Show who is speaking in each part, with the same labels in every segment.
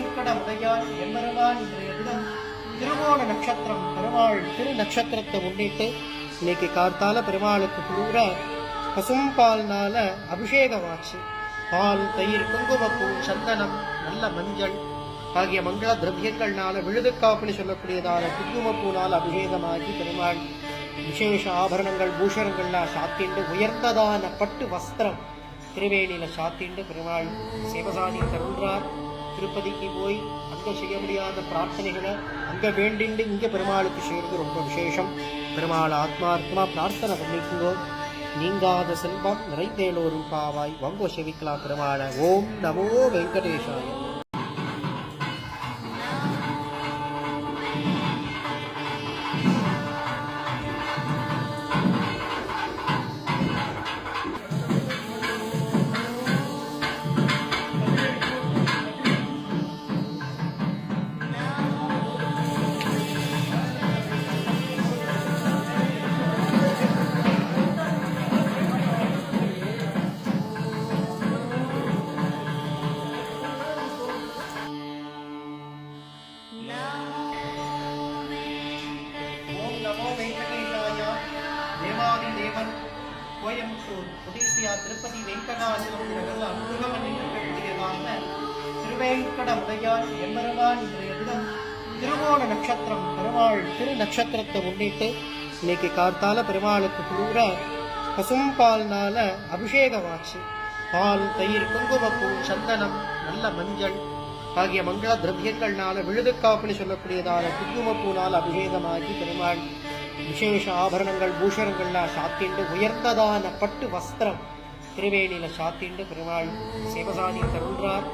Speaker 1: திருவேங்கடமுடையான் எம்பெருமான் இன்றைய தினம் திருவோண நட்சத்திரம் பெருமாள் திரு நட்சத்திரத்தை முன்னிட்டு இன்னைக்கு கார்த்தால பெருமாளுக்கு பூரா பசும்பால்னால அபிஷேகம் ஆச்சு. பால், தயிர், குங்குமப்பூ, சந்தனம், நல்ல மஞ்சள் ஆகிய மங்கள திரவியங்கள்னால விழுதுக்காப்புன்னு சொல்லக்கூடியதான குங்குமப்பூனால் அபிஷேகமாகி பெருமாள் விசேஷ ஆபரணங்கள் பூஷணங்கள்லாம் சாத்திண்டு உயர்ந்ததான பட்டு வஸ்திரம் திருவேணியில சாத்திண்டு பெருமாள் சேவசாதி தருள்றார். திருப்பதிக்கு போய் அங்க செய்ய முடியாத பிரார்த்தனைகளை அங்க வேண்டிண்டு இங்க பெருமாளுக்கு செய்யறது ரொம்ப விசேஷம். பெருமாள் ஆத்மார்த்தமா பிரார்த்தனை பண்ணிக்குங்கோ. நீங்காத செல்வம் நிறைந்தேலோரும் பாவாய் வங்கோ செவிக்கலாம் பெருமாள. ஓம் நமோ வெங்கடேஷாய. தேவாதிதேவன் கோயம்புத்தூர் ஒடிசியா திருப்பதி வெங்கடாசலம் அனுகிரகம் பண்ணியிருக்கக்கூடியதான திருவேங்கடமுடையான் எம்பெருமான் இன்றைய தினம் திருவோண நட்சத்திரம் பெருமாள் திரு நட்சத்திரத்தை முன்னிட்டு இன்னைக்கு கார்த்தால பெருமாளுக்கு பூரா பசும்பால்னால அபிஷேகம் ஆச்சு. பால், தயிர், குங்குமப்பூ, சந்தனம், நல்ல மஞ்சள் ஆகிய மங்கள திரவியங்கள்னால விழுதுக்காப்புன்னு சொல்லக்கூடியதான குங்குமப்பூனால் அபிஷேகமாகி பெருமாள் விசேஷ ஆபரணங்கள் பூஷணங்கள்லாம் சாத்திண்டு உயர்ந்ததான பட்டு வஸ்திரம் திருவேணியில சாத்திண்டு பெருமாள் சேவசாதி தருள்றார்.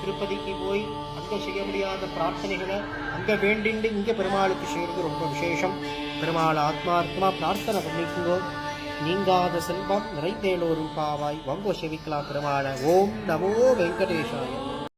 Speaker 1: திருப்பதிக்கு போய் அங்க செய்ய முடியாத பிரார்த்தனைகளை அங்க வேண்டிண்டு இங்க பெருமாளுக்கு செய்யறது ரொம்ப விசேஷம். பெருமாள் ஆத்மார்த்தமா பிரார்த்தனை பண்ணிக்குங்கோ. நீங்காத செல்வம் நிறைந்தேலோரும் பாவாய் வங்கோ செவிக்கலாம் பெருமாள. ஓம் நமோ வெங்கடேஷாய.